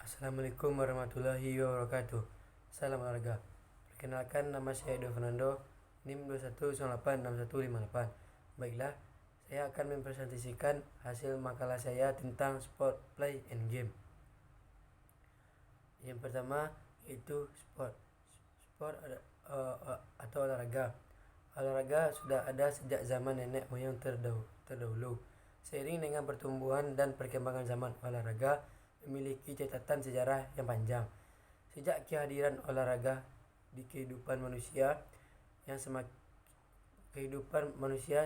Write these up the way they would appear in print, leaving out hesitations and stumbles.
Assalamualaikum warahmatullahi wabarakatuh. Salam olahraga. Perkenalkan, nama saya Edo Fernando, NIM 21986158. Baiklah, saya akan mempresentasikan hasil makalah saya tentang sport, play, and game. Yang pertama yaitu sport. Sport atau olahraga. Olahraga sudah ada sejak zaman nenek moyang terdahulu. Seiring dengan pertumbuhan dan perkembangan zaman, olahraga memiliki catatan sejarah yang panjang. Sejak kehadiran olahraga di kehidupan manusia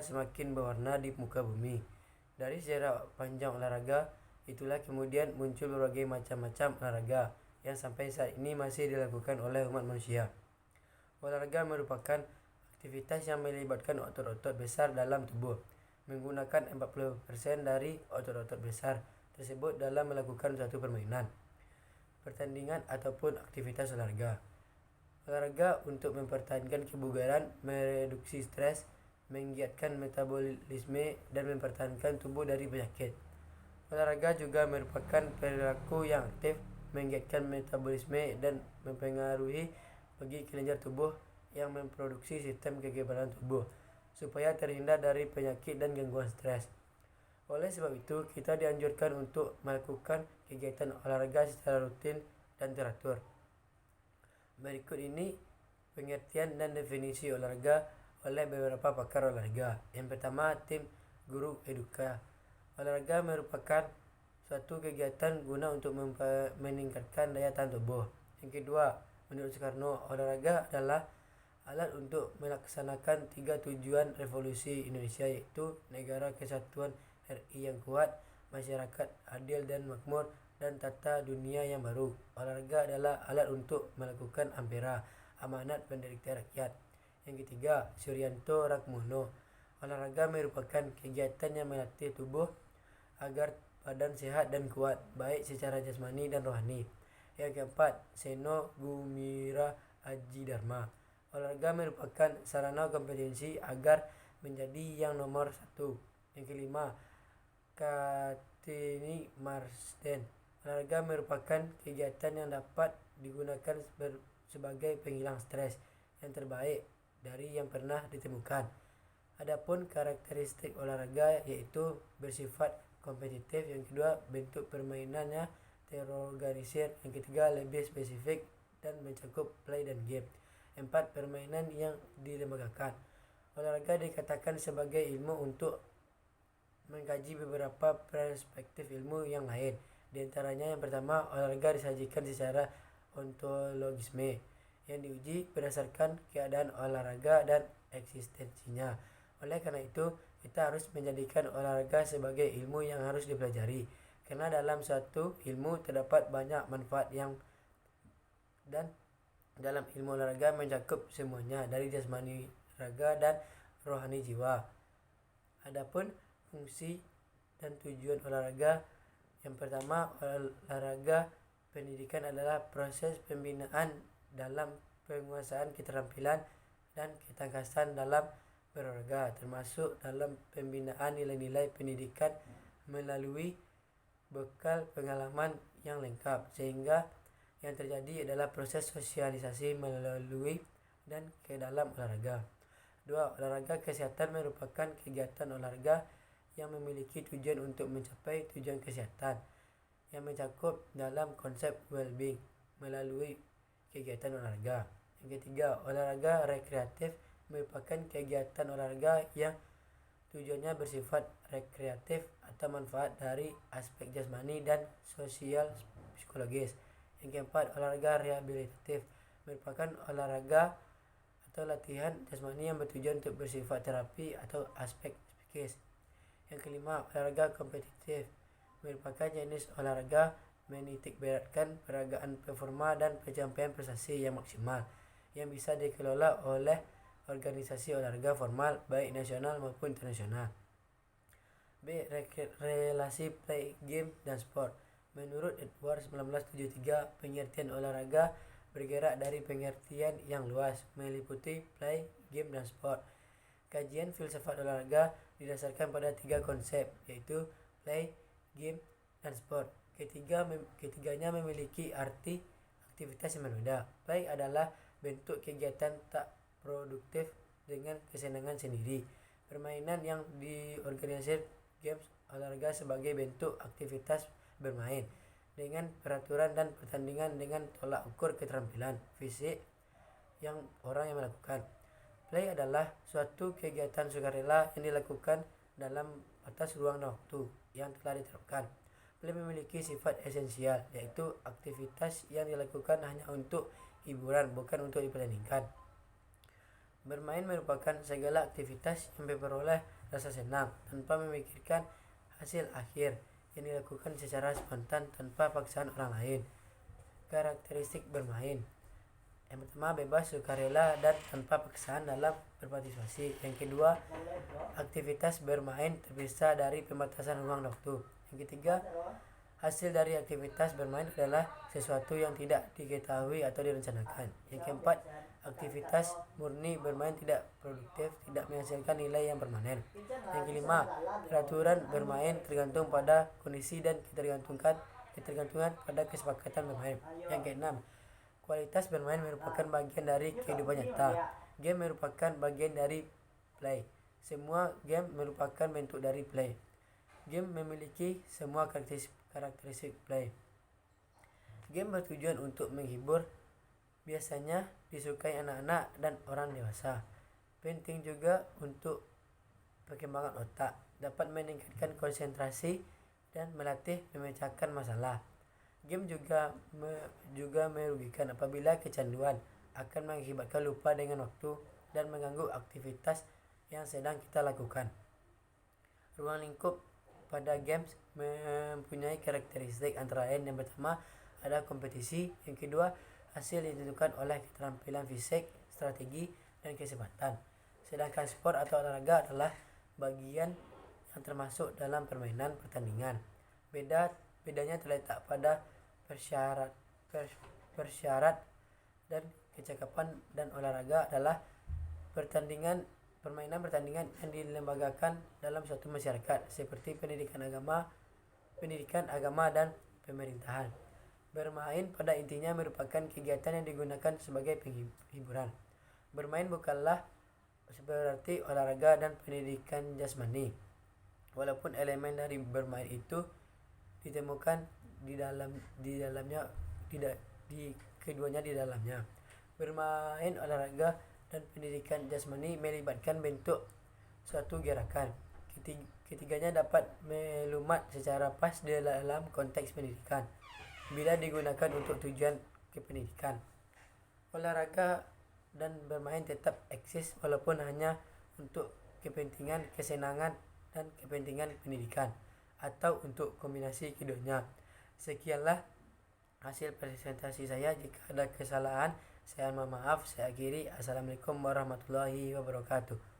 semakin berwarna di muka bumi. Dari sejarah panjang olahraga itulah kemudian muncul berbagai macam-macam olahraga yang sampai saat ini masih dilakukan oleh umat manusia. Olahraga merupakan aktivitas yang melibatkan otot-otot besar dalam tubuh, menggunakan 40% dari otot-otot besar tersebut dalam melakukan suatu permainan, pertandingan ataupun aktivitas olahraga. Olahraga untuk mempertahankan kebugaran, mereduksi stres, menggiatkan metabolisme, dan mempertahankan tubuh dari penyakit. Olahraga juga merupakan perilaku yang aktif, menggiatkan metabolisme, dan mempengaruhi bagi kelenjar tubuh yang memproduksi sistem kekebalan tubuh supaya terhindar dari penyakit dan gangguan stres. Oleh sebab itu, kita dianjurkan untuk melakukan kegiatan olahraga secara rutin dan teratur. Berikut ini pengertian dan definisi olahraga oleh beberapa pakar olahraga. Yang pertama, tim guru eduka. Olahraga merupakan suatu kegiatan guna untuk meningkatkan daya tahan tubuh. Yang kedua, menurut Soekarno, olahraga adalah alat untuk melaksanakan 3 tujuan revolusi Indonesia, yaitu negara kesatuan RI yang kuat, masyarakat adil dan makmur, dan tata dunia yang baru. Olahraga adalah alat untuk melakukan ampera, amanat penderitaan rakyat. Yang ketiga, Suryanto Rakmono. Olahraga merupakan kegiatan yang melatih tubuh agar badan sehat dan kuat, baik secara jasmani dan rohani. Yang keempat, Seno Gumira Aji Dharma. Olahraga merupakan sarana kompetensi agar menjadi yang nomor 1. Yang kelima, Kartini Marsden. Olahraga merupakan kegiatan yang dapat digunakan sebagai penghilang stres yang terbaik dari yang pernah ditemukan. Adapun karakteristik olahraga yaitu bersifat kompetitif, yang kedua bentuk permainannya terorganisir, yang ketiga lebih spesifik dan mencakup play dan game. 4. Permainan yang dilembagakan. Olahraga dikatakan sebagai ilmu untuk mengkaji beberapa perspektif ilmu yang lain. Di antaranya yang pertama, olahraga disajikan secara ontologisme yang diuji berdasarkan keadaan olahraga dan eksistensinya. Oleh karena itu, kita harus menjadikan olahraga sebagai ilmu yang harus dipelajari, karena dalam suatu ilmu terdapat banyak manfaat dan dalam ilmu olahraga mencakup semuanya, dari jasmani raga dan rohani jiwa. Adapun fungsi dan tujuan olahraga, yang pertama, olahraga pendidikan adalah proses pembinaan dalam penguasaan keterampilan dan ketangkasan dalam berolahraga, termasuk dalam pembinaan nilai-nilai pendidikan melalui bekal pengalaman yang lengkap, sehingga yang terjadi adalah proses sosialisasi melalui dan ke dalam olahraga. 2. Olahraga kesehatan merupakan kegiatan olahraga yang memiliki tujuan untuk mencapai tujuan kesehatan yang mencakup dalam konsep well-being melalui kegiatan olahraga. Yang ketiga, olahraga rekreatif merupakan kegiatan olahraga yang tujuannya bersifat rekreatif atau manfaat dari aspek jasmani dan sosial psikologis. Yang keempat, olahraga rehabilitatif merupakan olahraga atau latihan jasmani yang bertujuan untuk bersifat terapi atau aspek psikis. Yang kelima, olahraga kompetitif merupakan jenis olahraga menitik beratkan peragaan performa dan pencapaian prestasi yang maksimal yang bisa dikelola oleh organisasi olahraga formal baik nasional maupun internasional. B. Relasi play, game, dan sport. Menurut Edwards 1973, pengertian olahraga bergerak dari pengertian yang luas, meliputi play, game, dan sport. Kajian filsafat olahraga didasarkan pada 3 konsep, yaitu play, game, dan sport. Ketiganya memiliki arti aktivitas yang berbeda. Play adalah bentuk kegiatan tak produktif dengan kesenangan sendiri. Permainan yang diorganisir games olahraga sebagai bentuk aktivitas bermain dengan peraturan dan pertandingan dengan tolak ukur keterampilan fisik yang orang yang melakukan. Play adalah suatu kegiatan sukarela yang dilakukan dalam batas ruang dan waktu yang telah diterapkan. Play memiliki sifat esensial, yaitu aktivitas yang dilakukan hanya untuk hiburan, bukan untuk dipertandingkan. Bermain merupakan segala aktivitas yang memperoleh rasa senang tanpa memikirkan hasil akhir, yang dilakukan secara spontan tanpa paksaan orang lain. Karakteristik bermain: yang pertama, bebas, sukarela, dan tanpa paksaan dalam berpartisipasi. Yang kedua, aktivitas bermain terpisah dari pembatasan ruang dan waktu. Yang ketiga, hasil dari aktivitas bermain adalah sesuatu yang tidak diketahui atau direncanakan. Yang keempat, aktivitas murni bermain tidak produktif, tidak menghasilkan nilai yang permanen. Yang kelima, peraturan bermain tergantung pada kondisi dan ketergantungan pada kesepakatan bermain. Yang keenam, kualitas bermain merupakan bagian dari kehidupan nyata. Game merupakan bagian dari play. Semua game merupakan bentuk dari play. Game memiliki semua karakteristik play. Game bertujuan untuk menghibur, biasanya disukai anak-anak dan orang dewasa. Penting juga untuk perkembangan otak, dapat meningkatkan konsentrasi dan melatih memecahkan masalah. Game juga merugikan apabila kecanduan, akan mengakibatkan lupa dengan waktu dan mengganggu aktivitas yang sedang kita lakukan. Ruang lingkup pada games mempunyai karakteristik antara lain: yang pertama, ada kompetisi. Yang kedua, hasil ditentukan oleh keterampilan fisik, strategi, dan kesempatan. Sedangkan sport atau olahraga adalah bagian yang termasuk dalam permainan pertandingan. Bedanya terletak pada persyarat dan kecakapan, dan olahraga adalah permainan pertandingan yang dilembagakan dalam suatu masyarakat, seperti pendidikan agama dan pemerintahan. Bermain pada intinya merupakan kegiatan yang digunakan sebagai hiburan. Bermain bukanlah seperti olahraga dan pendidikan jasmani, walaupun elemen dari bermain itu ditemukan keduanya di dalamnya. Bermain, olahraga, dan pendidikan jasmani melibatkan bentuk suatu gerakan. Ketiganya dapat melumat secara pas dalam konteks pendidikan bila digunakan untuk tujuan kependidikan. Olahraga dan bermain tetap eksis walaupun hanya untuk kepentingan kesenangan dan kepentingan pendidikan, atau untuk kombinasi keduanya. Sekianlah hasil presentasi saya. Jika ada kesalahan, saya mohon maaf. Saya akhiri. Assalamualaikum warahmatullahi wabarakatuh.